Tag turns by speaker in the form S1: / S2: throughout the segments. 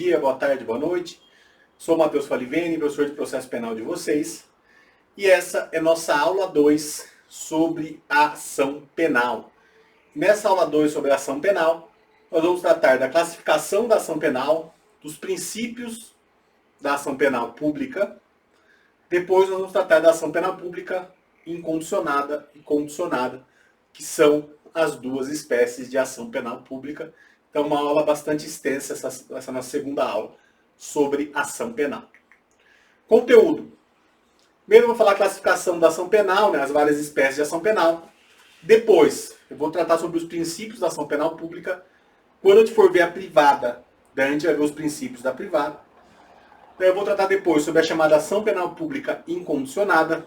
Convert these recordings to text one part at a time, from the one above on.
S1: dia, boa tarde, boa noite. Sou Matheus Falivene, professor de processo penal de vocês. E essa é nossa aula 2 sobre a ação penal. Nessa aula 2 sobre a ação penal, nós vamos tratar da classificação da ação penal, dos princípios da ação penal pública. Depois nós vamos tratar da ação penal pública incondicionada e condicionada, que são as duas espécies de ação penal pública. Então, uma aula bastante extensa, essa nossa segunda aula, sobre ação penal. Conteúdo. Primeiro eu vou falar a classificação da ação penal, as várias espécies de ação penal. Depois, eu vou tratar sobre os princípios da ação penal pública. Quando a gente for ver a privada, daí a gente vai ver os princípios da privada. Daí eu vou tratar depois sobre a chamada ação penal pública incondicionada.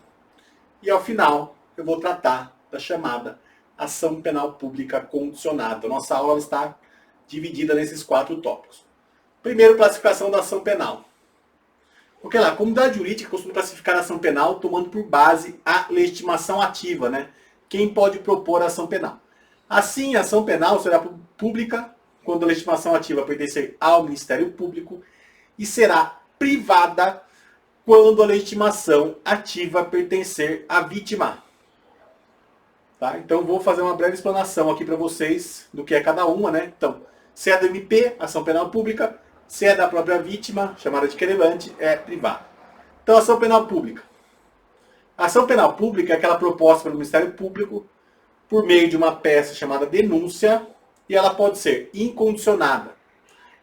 S1: E ao final, eu vou tratar da chamada ação penal pública condicionada. Nossa aula está dividida nesses 4 tópicos. Primeiro, classificação da ação penal. Porque lá, a comunidade jurídica costuma classificar a ação penal tomando por base a legitimação ativa, Quem pode propor a ação penal. Assim, a ação penal será pública quando a legitimação ativa pertencer ao Ministério Público e será privada quando a legitimação ativa pertencer à vítima. Tá? Então, vou fazer uma breve explanação aqui para vocês do que é cada uma, Então, se é do MP, ação penal pública. Se é da própria vítima, chamada de querelante, é privada. Então, ação penal pública. A ação penal pública é aquela proposta pelo Ministério Público por meio de uma peça chamada denúncia, e ela pode ser incondicionada,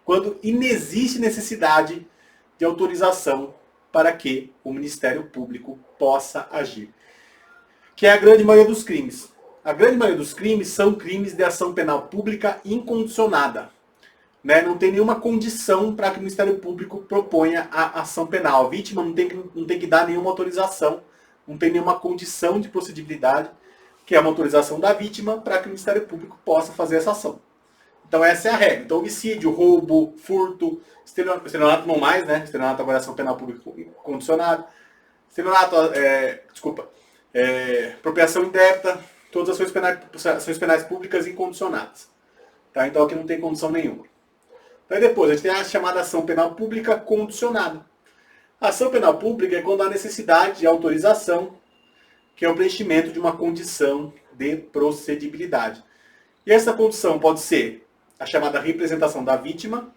S1: quando inexiste necessidade de autorização para que o Ministério Público possa agir. Que é a grande maioria dos crimes. A grande maioria dos crimes são crimes de ação penal pública incondicionada. Não tem nenhuma condição para que o Ministério Público proponha a ação penal. A vítima não tem que dar nenhuma autorização, não tem nenhuma condição de procedibilidade, que é uma autorização da vítima para que o Ministério Público possa fazer essa ação. Então essa é a regra. Então homicídio, roubo, furto, estelionato não mais, estelionato agora é ação penal pública condicionada, estelionato, apropriação indébita, todas as ações penais públicas incondicionadas. Tá? Então aqui não tem condição nenhuma. Então depois a gente tem a chamada ação penal pública condicionada. A ação penal pública é quando há necessidade de autorização, que é o preenchimento de uma condição de procedibilidade. E essa condição pode ser a chamada representação da vítima,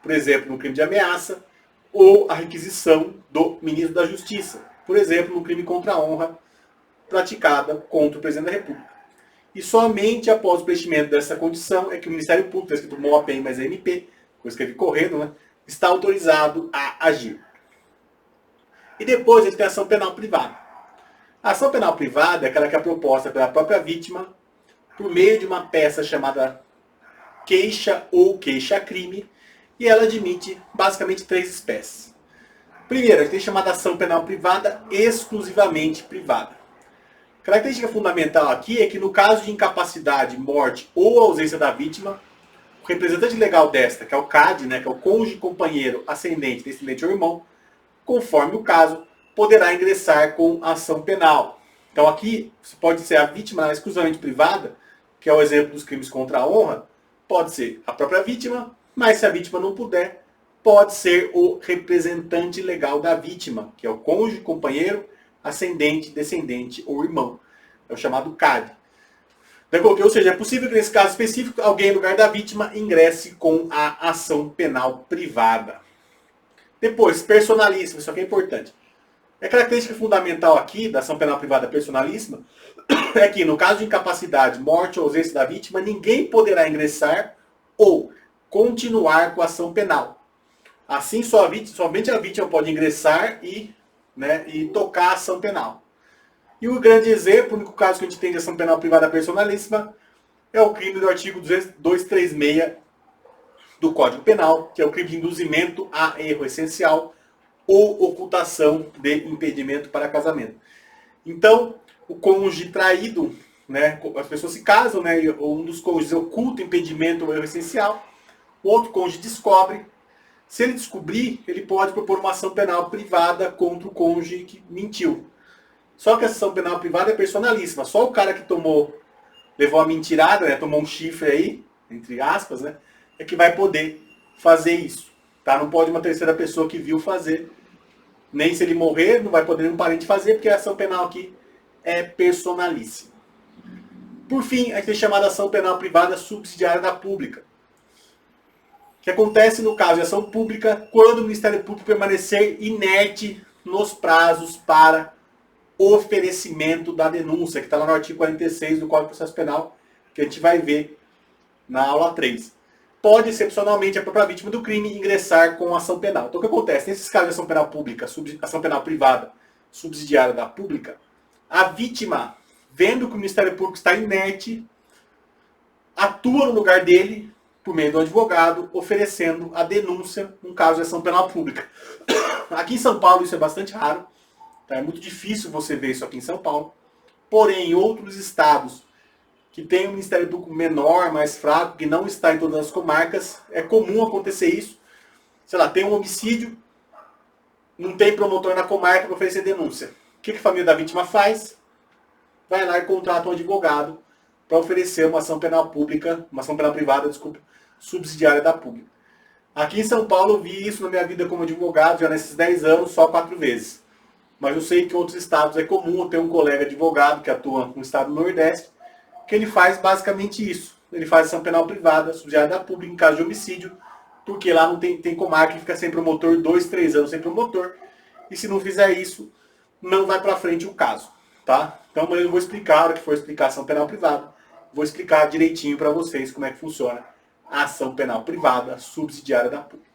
S1: por exemplo, no crime de ameaça, ou a requisição do ministro da Justiça, por exemplo, no crime contra a honra praticada contra o presidente da República. E somente após o preenchimento dessa condição é que o Ministério Público, está escrito MOAPEM mais MP, eu escrevi correndo, está autorizado a agir. E depois a gente tem a ação penal privada. A ação penal privada é aquela que é proposta pela própria vítima por meio de uma peça chamada queixa ou queixa-crime, e ela admite basicamente 3 espécies. Primeiro, a gente tem a chamada ação penal privada exclusivamente privada. A característica fundamental aqui é que no caso de incapacidade, morte ou ausência da vítima, o representante legal desta, que é o CAD, que é o cônjuge, companheiro, ascendente, descendente ou irmão, conforme o caso, poderá ingressar com ação penal. Então aqui pode ser a vítima exclusivamente privada, que é o exemplo dos crimes contra a honra, pode ser a própria vítima, mas se a vítima não puder, pode ser o representante legal da vítima, que é o cônjuge, companheiro, ascendente, descendente ou irmão. É o chamado CAD. Ou seja, é possível que nesse caso específico, alguém em lugar da vítima ingresse com a ação penal privada. Depois, personalíssima, isso aqui é importante. A característica fundamental aqui da ação penal privada personalíssima é que no caso de incapacidade, morte ou ausência da vítima, ninguém poderá ingressar ou continuar com a ação penal. Assim, somente a vítima pode ingressar e tocar a ação penal. E o grande exemplo, o único caso que a gente tem de ação penal privada personalíssima, é o crime do artigo 236 do Código Penal, que é o crime de induzimento a erro essencial ou ocultação de impedimento para casamento. Então, o cônjuge traído, as pessoas se casam, um dos cônjuges oculta impedimento ou erro essencial, o outro cônjuge descobre. Se ele descobrir, ele pode propor uma ação penal privada contra o cônjuge que mentiu. Só que a ação penal privada é personalíssima. Só o cara que levou a mentirada, tomou um chifre aí, entre aspas, é que vai poder fazer isso. Tá? Não pode uma terceira pessoa que viu fazer. Nem se ele morrer, não vai poder nenhum parente fazer, porque a ação penal aqui é personalíssima. Por fim, a gente tem chamada ação penal privada subsidiária da pública. Que acontece no caso de ação pública quando o Ministério Público permanecer inerte nos prazos para oferecimento da denúncia, que está lá no artigo 46 do Código de Processo Penal, que a gente vai ver na aula 3. Pode, excepcionalmente, a própria vítima do crime ingressar com ação penal. Então, o que acontece? Nesses casos de ação penal pública, ação penal privada, subsidiária da pública, a vítima, vendo que o Ministério Público está inerte, atua no lugar dele, por meio do advogado, oferecendo a denúncia num caso de ação penal pública. Aqui em São Paulo isso é bastante raro, tá? É muito difícil você ver isso aqui em São Paulo. Porém, em outros estados que tem um Ministério Público menor, mais fraco, que não está em todas as comarcas, é comum acontecer isso. Sei lá, tem um homicídio, não tem promotor na comarca para oferecer denúncia. O que a família da vítima faz? Vai lá e contrata um advogado para oferecer uma ação penal pública, uma ação penal privada, desculpa, subsidiária da pública. Aqui em São Paulo eu vi isso na minha vida como advogado, já nesses 10 anos, só 4 vezes. Mas eu sei que em outros estados é comum ter um colega advogado que atua no estado do Nordeste, que ele faz basicamente isso. Ele faz ação penal privada, subsidiária da pública, em caso de homicídio, porque lá não tem comarca que fica sem promotor, 2, 3 anos sem promotor, e se não fizer isso, não vai para frente o caso. Tá? Então amanhã eu vou explicar, a hora que for explicar a ação penal privada, vou explicar direitinho para vocês como é que funciona a ação penal privada, subsidiária da pública.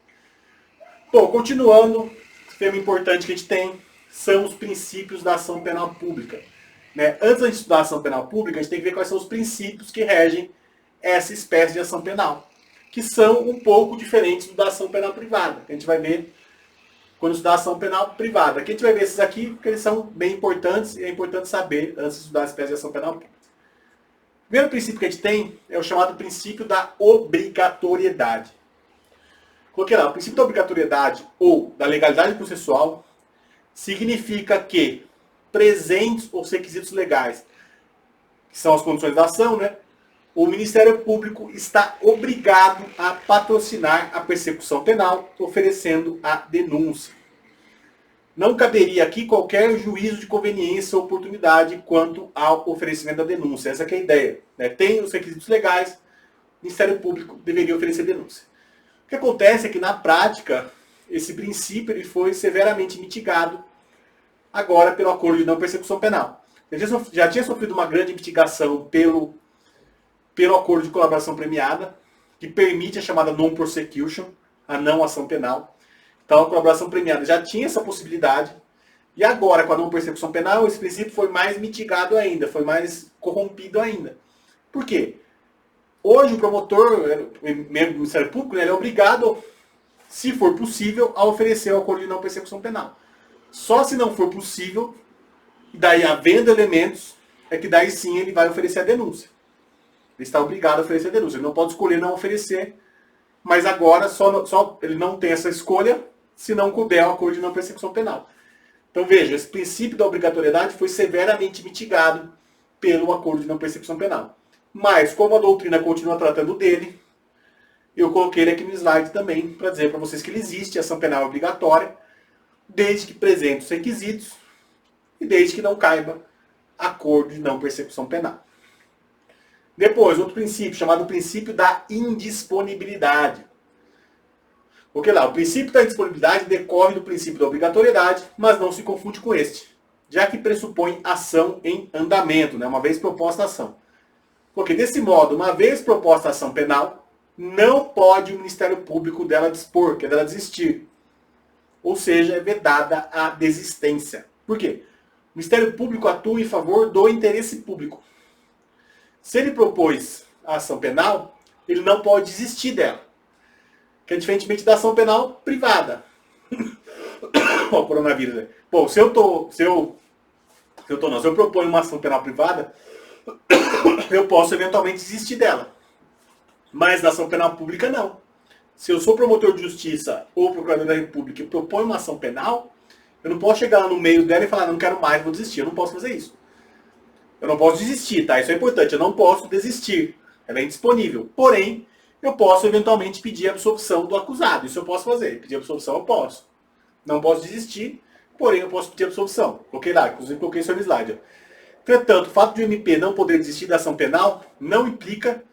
S1: Bom, continuando, o tema importante que a gente tem são os princípios da ação penal pública. Né? Antes de estudar a ação penal pública, a gente tem que ver quais são os princípios que regem essa espécie de ação penal, que são um pouco diferentes da ação penal privada, que a gente vai ver quando estudar a ação penal privada. Aqui a gente vai ver esses aqui, porque eles são bem importantes, e é importante saber antes de estudar a espécie de ação penal pública. O primeiro princípio que a gente tem é o chamado princípio da obrigatoriedade. Coloquei lá, o princípio da obrigatoriedade ou da legalidade processual significa que presentes os requisitos legais, que são as condições da ação, né? O Ministério Público está obrigado a patrocinar a persecução penal, oferecendo a denúncia. Não caberia aqui qualquer juízo de conveniência ou oportunidade quanto ao oferecimento da denúncia. Essa que é a ideia. Né? Tem os requisitos legais, o Ministério Público deveria oferecer denúncia. O que acontece é que, na prática, esse princípio ele foi severamente mitigado agora pelo acordo de não persecução penal. Ele já tinha sofrido uma grande mitigação pelo acordo de colaboração premiada, que permite a chamada non-prosecution, a não ação penal. Então a colaboração premiada já tinha essa possibilidade, e agora com a não-persecução penal, esse princípio foi mais mitigado ainda, foi mais corrompido ainda. Por quê? Hoje o promotor, membro do Ministério Público, ele é obrigado, se for possível, a oferecer o acordo de não persecução penal. Só se não for possível, e daí havendo elementos, é que daí sim ele vai oferecer a denúncia. Ele está obrigado a oferecer a denúncia. Ele não pode escolher não oferecer, mas agora só ele não tem essa escolha se não couber o acordo de não persecução penal. Então veja, esse princípio da obrigatoriedade foi severamente mitigado pelo acordo de não persecução penal. Mas, como a doutrina continua tratando dele, eu coloquei ele aqui no slide também para dizer para vocês que ele existe, a ação penal é obrigatória, desde que presente os requisitos e desde que não caiba acordo de não persecução penal. Depois, outro princípio, chamado princípio da indisponibilidade. Porque lá, o princípio da indisponibilidade decorre do princípio da obrigatoriedade, mas não se confunde com este, já que pressupõe ação em andamento, né? Uma vez proposta a ação. Porque, desse modo, uma vez proposta a ação penal, não pode o Ministério Público dela dispor, que é dela desistir. Ou seja, é vedada a desistência. Por quê? O Ministério Público atua em favor do interesse público. Se ele propôs a ação penal, ele não pode desistir dela. Que é diferentemente da ação penal privada. Ó, o coronavírus, né? Bom, se eu proponho uma ação penal privada, eu posso eventualmente desistir dela. Mas na ação penal pública, não. Se eu sou promotor de justiça ou procurador da República e proponho uma ação penal, eu não posso chegar lá no meio dela e falar, não quero mais, vou desistir. Eu não posso fazer isso. Eu não posso desistir, tá? Isso é importante. Eu não posso desistir. Ela é indisponível. Porém, eu posso eventualmente pedir a absolvição do acusado. Isso eu posso fazer. Pedir absolvição eu posso. Não posso desistir, porém eu posso pedir absolvição. Coloquei lá, inclusive coloquei isso no slide. Entretanto, o fato de o MP não poder desistir da ação penal não implica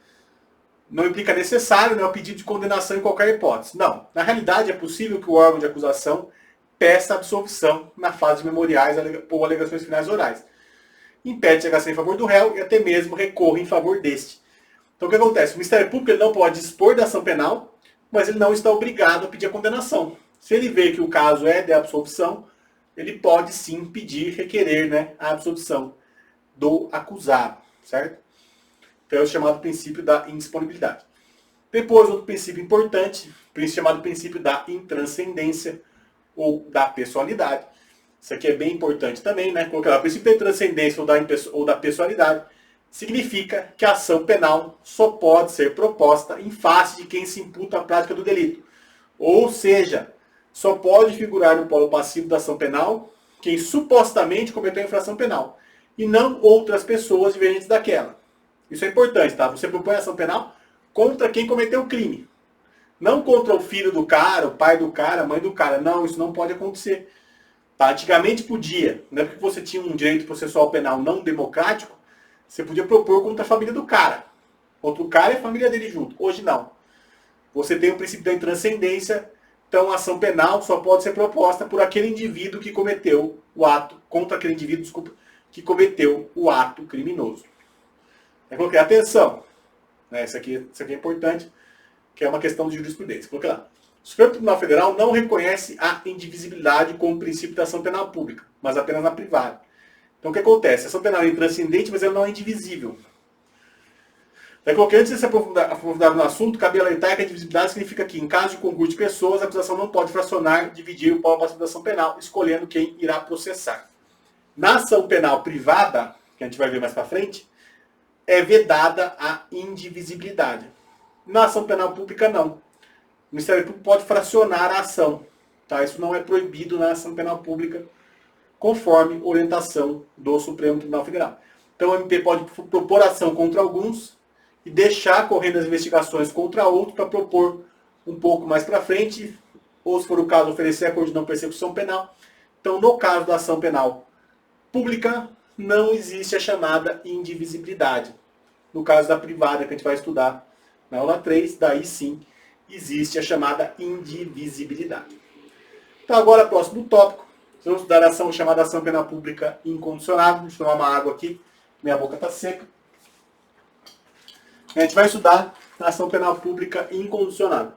S1: necessário, né, o pedido de condenação em qualquer hipótese. Não. Na realidade, é possível que o órgão de acusação peça absolvição na fase de memoriais ou alegações finais orais. Impede chegar em favor do réu e até mesmo recorre em favor deste. Então o que acontece? O Ministério Público ele não pode dispor da ação penal, mas ele não está obrigado a pedir a condenação. Se ele vê que o caso é de absolvição, ele pode sim pedir, requerer, né, a absolvição do acusado, certo? Então é o chamado princípio da indisponibilidade. Depois, outro princípio importante, chamado princípio da intranscendência ou da pessoalidade. Isso aqui é bem importante também, né? Colocar lá, o princípio da intranscendência ou da pessoalidade significa que a ação penal só pode ser proposta em face de quem se imputa a prática do delito. Ou seja, só pode figurar no polo passivo da ação penal quem supostamente cometeu a infração penal, e não outras pessoas divergentes daquela. Isso é importante, tá? Você propõe a ação penal contra quem cometeu o crime. Não contra o filho do cara, o pai do cara, a mãe do cara. Não, isso não pode acontecer. Tá? Antigamente podia. Não é porque você tinha um direito processual penal não democrático, você podia propor contra a família do cara. Contra o cara e a família dele junto. Hoje não. Você tem o princípio da intranscendência, então a ação penal só pode ser proposta por aquele indivíduo que cometeu o ato, contra aquele indivíduo, que cometeu o ato criminoso. Eu coloquei, atenção, né, isso aqui é importante, que é uma questão de jurisprudência. Coloquei lá. O Supremo Tribunal Federal não reconhece a indivisibilidade como princípio da ação penal pública, mas apenas na privada. Então o que acontece? A ação penal é intranscendente, mas ela não é indivisível. Daí coloquei, antes de se aprofundar no assunto, cabe alertar que a indivisibilidade significa que, em caso de concurso de pessoas, a acusação não pode fracionar, dividir o polo passivo da ação penal, escolhendo quem irá processar. Na ação penal privada, que a gente vai ver mais para frente, é vedada a indivisibilidade. Na ação penal pública, não. O Ministério Público pode fracionar a ação. Tá? Isso não é proibido na ação penal pública, conforme orientação do Supremo Tribunal Federal. Então o MP pode propor ação contra alguns e deixar correndo as investigações contra outros para propor um pouco mais para frente, ou se for o caso, oferecer acordo de não persecução penal. Então, no caso da ação penal pública, não existe a chamada indivisibilidade. No caso da privada, que a gente vai estudar na aula 3, daí sim existe a chamada indivisibilidade. Então agora, próximo tópico, vamos estudar a ação chamada ação penal pública incondicionada. Deixa eu tomar uma água aqui, minha boca está seca. A gente vai estudar a ação penal pública incondicionada.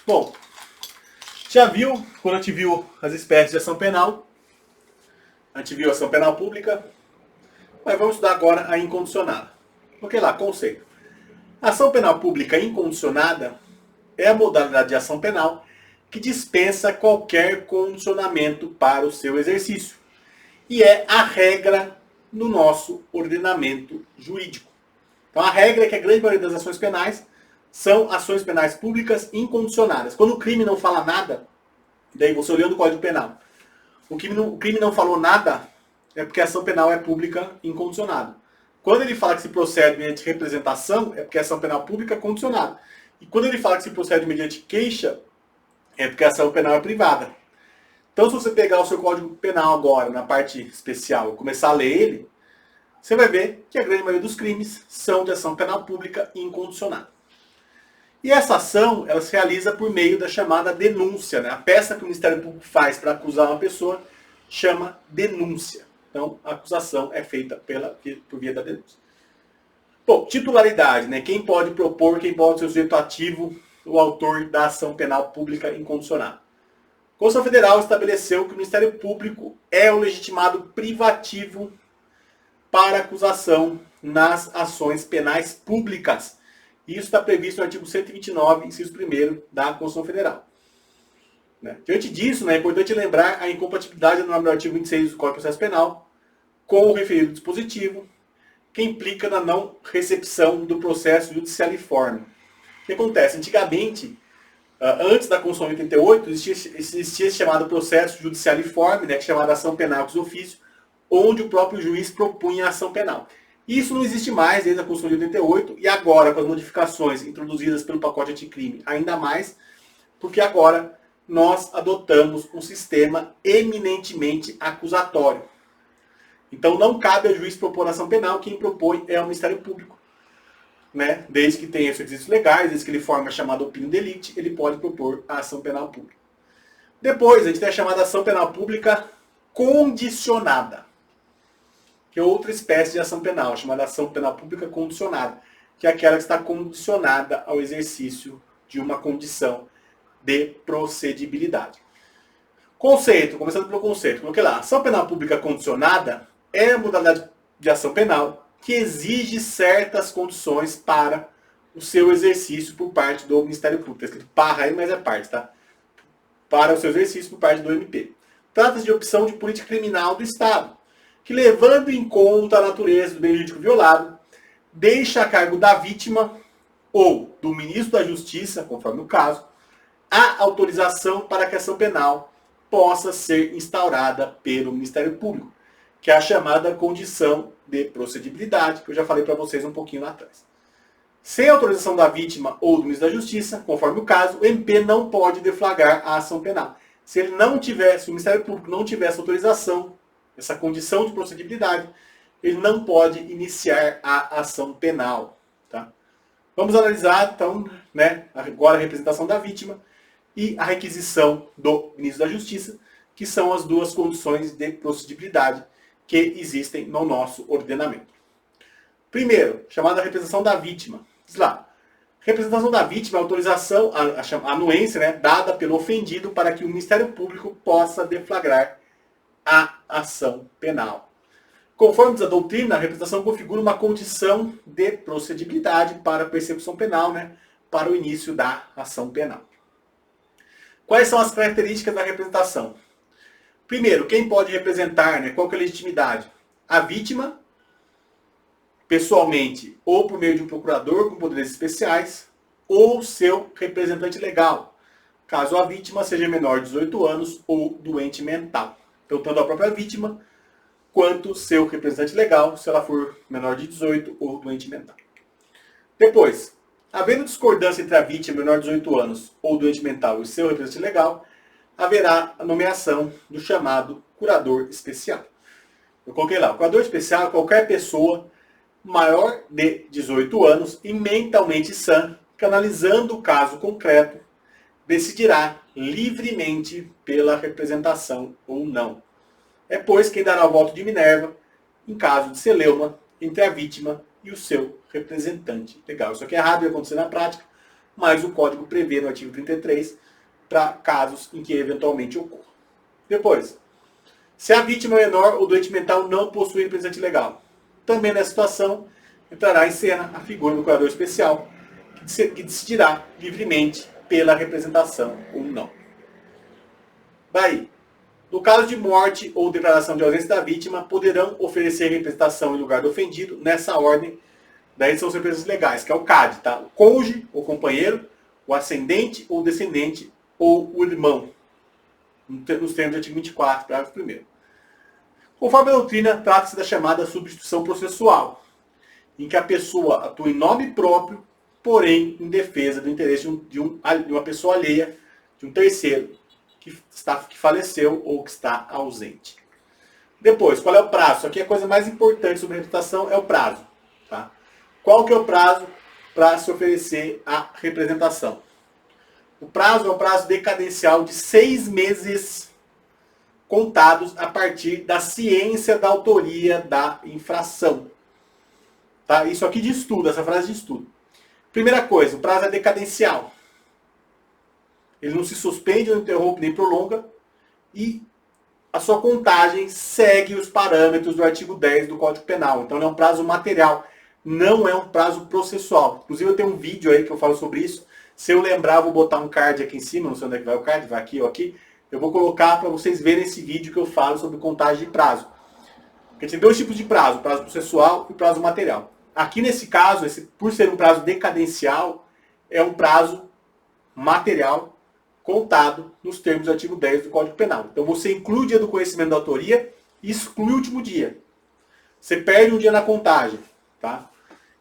S1: Bom, já viu, quando a gente viu as espécies de ação penal, a gente viu a ação penal pública, mas vamos estudar agora a incondicionada. Porque lá, conceito. A ação penal pública incondicionada é a modalidade de ação penal que dispensa qualquer condicionamento para o seu exercício. E é a regra no nosso ordenamento jurídico. Então a regra é que a grande maioria das ações penais são ações penais públicas incondicionadas. Quando o crime não fala nada, daí você olhando o Código Penal, o crime não falou nada, é porque a ação penal é pública incondicionada. Quando ele fala que se procede mediante representação, é porque a ação penal pública é condicionada. E quando ele fala que se procede mediante queixa, é porque a ação penal é privada. Então, se você pegar o seu Código Penal agora, na parte especial, e começar a ler ele, você vai ver que a grande maioria dos crimes são de ação penal pública incondicionada. E essa ação, ela se realiza por meio da chamada denúncia, né? A peça que o Ministério Público faz para acusar uma pessoa chama denúncia. Então, a acusação é feita por via da denúncia. Bom, titularidade, né? Quem pode propor, quem pode ser o sujeito ativo, o autor da ação penal pública incondicionada. A Constituição Federal estabeleceu que o Ministério Público é o legitimado privativo para acusação nas ações penais públicas. Isso está previsto no artigo 129, inciso 1º da Constituição Federal. Diante disso, é importante lembrar a incompatibilidade no artigo 26 do Código de Processo Penal com o referido dispositivo, que implica na não recepção do processo judicialiforme. O que acontece? Antigamente, antes da Constituição de 88, existia esse chamado processo judicialiforme, que é chamado ação penal ex officio, onde o próprio juiz propunha a ação penal. Isso não existe mais desde a Constituição de 88 e agora, com as modificações introduzidas pelo pacote anticrime, ainda mais, porque agora nós adotamos um sistema eminentemente acusatório. Então não cabe ao juiz propor ação penal, quem propõe é o Ministério Público. Né? Desde que tenha seus requisitos legais, desde que ele forme a chamada opinião delicti, ele pode propor a ação penal pública. Depois, a gente tem a chamada ação penal pública condicionada, que é outra espécie de ação penal, chamada ação penal pública condicionada, que é aquela que está condicionada ao exercício de uma condição de procedibilidade. Conceito, começando pelo conceito, coloquei lá, ação penal pública condicionada é a modalidade de ação penal que exige certas condições para o seu exercício por parte do Ministério Público. Está escrito parra aí, mas é parte, tá? Para o seu exercício por parte do MP. Trata-se de opção de política criminal do Estado, que, levando em conta a natureza do bem jurídico violado, deixa a cargo da vítima ou do ministro da Justiça, conforme o caso, a autorização para que a ação penal possa ser instaurada pelo Ministério Público, que é a chamada condição de procedibilidade, que eu já falei para vocês um pouquinho lá atrás. Sem autorização da vítima ou do ministro da Justiça, conforme o caso, o MP não pode deflagrar a ação penal. Se o Ministério Público não tivesse autorização, essa condição de procedibilidade, ele não pode iniciar a ação penal. Tá? Vamos analisar, então, né, agora a representação da vítima e a requisição do ministro da Justiça, que são as duas condições de procedibilidade que existem no nosso ordenamento. Primeiro, chamada representação da vítima. Diz lá, representação da vítima é a autorização, a anuência, né, dada pelo ofendido para que o Ministério Público possa deflagrar a ação penal. Conforme diz a doutrina, a representação configura uma condição de procedibilidade para a persecução penal, né, para o início da ação penal. Quais são as características da representação? Primeiro, quem pode representar, né, qual que é a legitimidade? A vítima, pessoalmente, ou por meio de um procurador com poderes especiais, ou seu representante legal, caso a vítima seja menor de 18 anos ou doente mental. Então, tanto a própria vítima, quanto seu representante legal, se ela for menor de 18 ou doente mental. Depois, havendo discordância entre a vítima menor de 18 anos ou doente mental e seu representante legal, haverá a nomeação do chamado curador especial. Eu coloquei lá, o curador especial é qualquer pessoa maior de 18 anos e mentalmente sã, que analisando o caso concreto, decidirá livremente pela representação ou não. É, pois, quem dará o voto de Minerva, em caso de celeuma, entre a vítima e o seu representante legal. Isso aqui é errado, vai acontecer na prática, mas o Código prevê no artigo 33 para casos em que eventualmente ocorra. Depois, se a vítima menor ou doente mental não possui representante legal, também nessa situação entrará em cena a figura do curador especial, que decidirá livremente pela representação ou não. Daí, no caso de morte ou declaração de ausência da vítima, poderão oferecer representação em lugar do ofendido, nessa ordem. Daí são os representantes legais, que é o CAD, tá? O cônjuge ou companheiro, o ascendente ou descendente, ou o irmão, nos termos do artigo 24, parágrafo 1º. Conforme a doutrina, trata-se da chamada substituição processual, em que a pessoa atua em nome próprio, porém em defesa do interesse de uma pessoa alheia, de um terceiro, que faleceu ou que está ausente. Depois, qual é o prazo? Isso aqui é a coisa mais importante sobre a representação, é o prazo. Tá? Qual que é o prazo para se oferecer a representação? O prazo é um prazo decadencial de 6 meses contados a partir da ciência da autoria da infração. Tá? Isso aqui de estudo, essa frase de estudo. Primeira coisa, o prazo é decadencial. Ele não se suspende, não interrompe nem prolonga. E a sua contagem segue os parâmetros do artigo 10 do Código Penal. Então, ele é um prazo material, não é um prazo processual. Inclusive, eu tenho um vídeo aí que eu falo sobre isso. Se eu lembrar, vou botar um card aqui em cima, não sei onde é que vai o card, vai aqui ou aqui. Eu vou colocar para vocês verem esse vídeo que eu falo sobre contagem de prazo. Porque tem dois tipos de prazo, o prazo processual e o prazo material. Aqui nesse caso, por ser um prazo decadencial, é um prazo material contado nos termos do artigo 10 do Código Penal. Então você inclui o dia do conhecimento da autoria e exclui o último dia. Você perde um dia na contagem. Tá?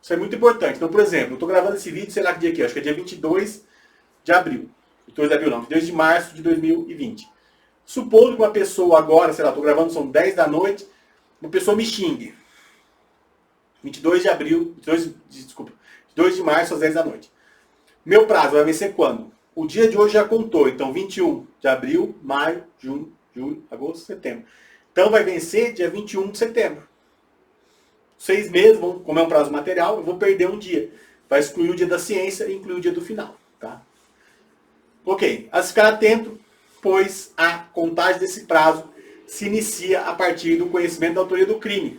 S1: Isso é muito importante. Então, por exemplo, eu estou gravando esse vídeo, sei lá que dia aqui, acho que é dia 22 de abril. 22 de abril não, 22 de março de 2020. Supondo que uma pessoa agora, sei lá, estou gravando, são 10 da noite, uma pessoa me xingue. 22 de abril, 22 de março às 10 da noite. Meu prazo vai vencer quando? O dia de hoje já contou, então 21 de abril, maio, junho, julho, agosto, setembro. Então vai vencer dia 21 de setembro. 6 meses, como é um prazo material, eu vou perder um dia. Vai excluir o dia da ciência e incluir o dia do final. Tá? Ok, a ficar atento, pois a contagem desse prazo se inicia a partir do conhecimento da autoria do crime.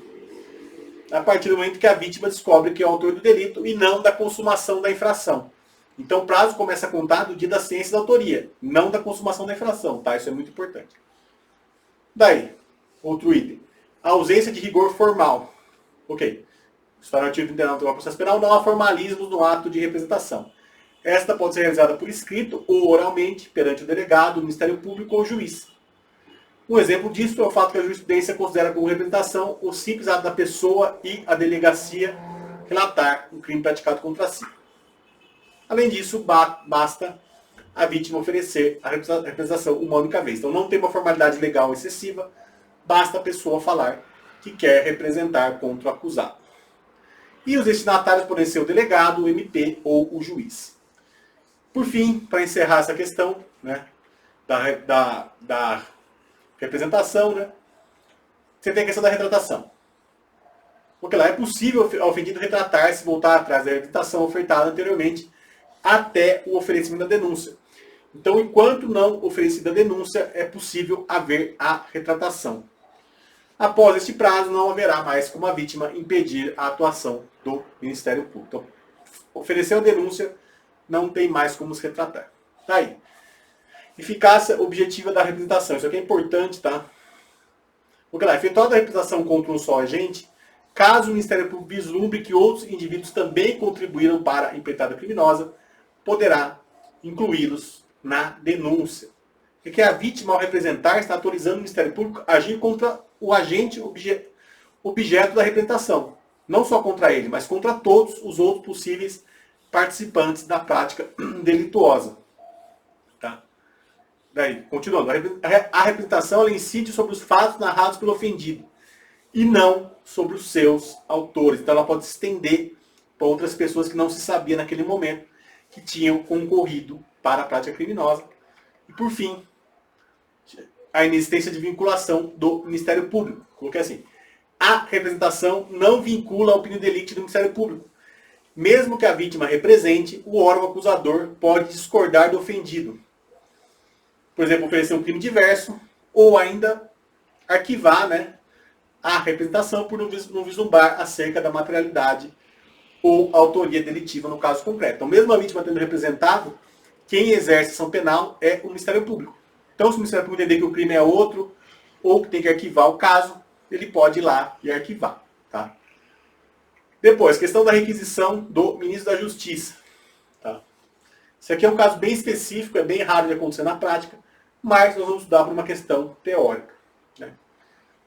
S1: A partir do momento que a vítima descobre que é o autor do delito e não da consumação da infração. Então o prazo começa a contar do dia da ciência da autoria, não da consumação da infração. Tá? Isso é muito importante. Daí, outro item. A ausência de rigor formal. Ok. Está no artigo 39 do Código de Processo Penal, não há formalismos no ato de representação. Esta pode ser realizada por escrito ou oralmente perante o delegado, o Ministério Público ou o juiz. Um exemplo disso é o fato que a jurisprudência considera como representação o simples ato da pessoa e a delegacia relatar um crime praticado contra si. Além disso, basta a vítima oferecer a representação uma única vez. Então não tem uma formalidade legal excessiva, basta a pessoa falar que quer representar contra o acusado. E os destinatários podem ser o delegado, o MP ou o juiz. Por fim, para encerrar essa questão, né, da representação, né, você tem a questão da retratação. Porque lá é possível ao ofendido retratar-se, voltar atrás da representação ofertada anteriormente, até o oferecimento da denúncia. Então, enquanto não oferecida a denúncia, é possível haver a retratação. Após este prazo, não haverá mais como a vítima impedir a atuação do Ministério Público. Então, ofereceu a denúncia, não tem mais como se retratar. Tá aí. Eficácia objetiva da representação. Isso aqui é importante, tá? Porque lá, efetuada a representação contra um só agente, caso o Ministério Público vislumbre que outros indivíduos também contribuíram para a empreitada criminosa, poderá incluí-los na denúncia. Porque a vítima, ao representar, está autorizando o Ministério Público a agir contra o agente objeto da representação. Não só contra ele, mas contra todos os outros possíveis participantes da prática delituosa. Tá? Daí, continuando. A representação ela incide sobre os fatos narrados pelo ofendido e não sobre os seus autores. Então ela pode se estender para outras pessoas que não se sabia naquele momento que tinham concorrido para a prática criminosa. E por fim, a inexistência de vinculação do Ministério Público. Coloquei assim. A representação não vincula a opinião delicti do Ministério Público. Mesmo que a vítima represente, o órgão acusador pode discordar do ofendido. Por exemplo, oferecer um crime diverso ou ainda arquivar, né, a representação por não vislumbrar acerca da materialidade ou autoria delitiva no caso concreto. Então, mesmo a vítima tendo representado, quem exerce ação penal é o Ministério Público. Então, se o Ministério Público entender que o crime é outro, ou que tem que arquivar o caso, ele pode ir lá e arquivar. Tá? Depois, questão da requisição do Ministro da Justiça. Tá? Esse aqui é um caso bem específico, é bem raro de acontecer na prática, mas nós vamos estudar por uma questão teórica. Né?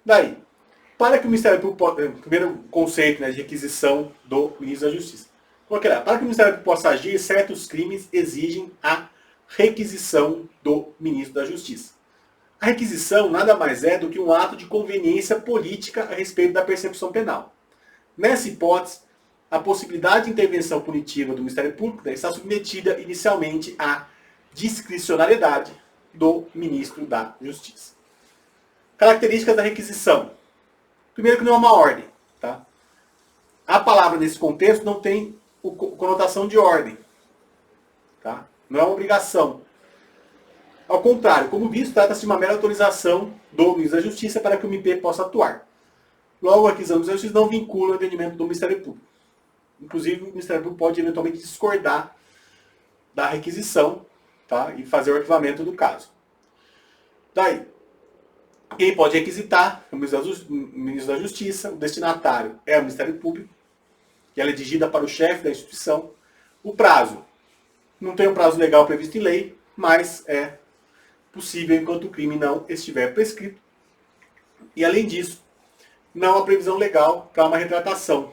S1: Daí, para que o Ministério Público, primeiro conceito, né, de requisição do Ministro da Justiça. Para que o Ministério Público possa agir, certos crimes exigem a requisição do Ministro da Justiça. A requisição nada mais é do que um ato de conveniência política a respeito da persecução penal. Nessa hipótese, a possibilidade de intervenção punitiva do Ministério Público, né, está submetida inicialmente à discricionariedade do Ministro da Justiça. Características da requisição. Primeiro que não é uma ordem. Tá? A palavra nesse contexto não tem conotação de ordem. Tá? Não é uma obrigação. Ao contrário, como visto, trata-se de uma mera autorização do Ministro da Justiça para que o MP possa atuar. Logo, a requisição do Ministério da Justiça não vincula o entendimento do Ministério Público. Inclusive, o Ministério Público pode eventualmente discordar da requisição, tá? E fazer o arquivamento do caso. Daí, quem pode requisitar é o Ministro da Justiça, o destinatário é o Ministério Público, que ela é dirigida para o chefe da instituição. O prazo, não tem um prazo legal previsto em lei, mas é possível enquanto o crime não estiver prescrito. E além disso, não há previsão legal para uma retratação.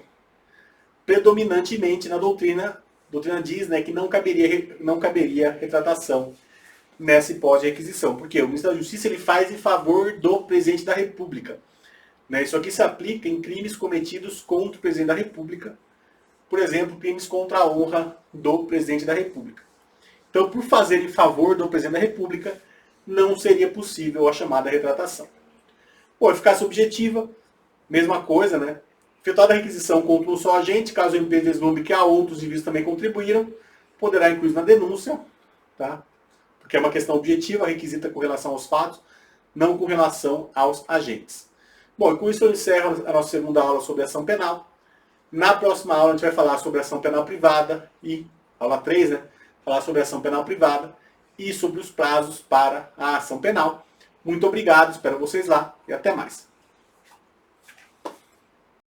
S1: predominantemente na doutrina. A doutrina diz, né, que não caberia retratação nessa hipótese de requisição. Porque o ministro da Justiça ele faz em favor do presidente da República. Né? Isso aqui se aplica em crimes cometidos contra o presidente da República. Por exemplo, crimes contra a honra do presidente da República. Então, por fazer em favor do presidente da República, não seria possível a chamada retratação. Bom, eficácia objetiva, mesma coisa, né? Efetuada a requisição contra um só agente, caso o MP vislumbre que há outros indivíduos também contribuíram, poderá incluir na denúncia, tá? Porque é uma questão objetiva, requisita com relação aos fatos, não com relação aos agentes. Bom, e com isso eu encerro a nossa segunda aula sobre ação penal. Na próxima aula a gente vai falar sobre ação penal privada e, aula 3, né? Falar sobre ação penal privada e sobre os prazos para a ação penal. Muito obrigado, espero vocês lá e até mais.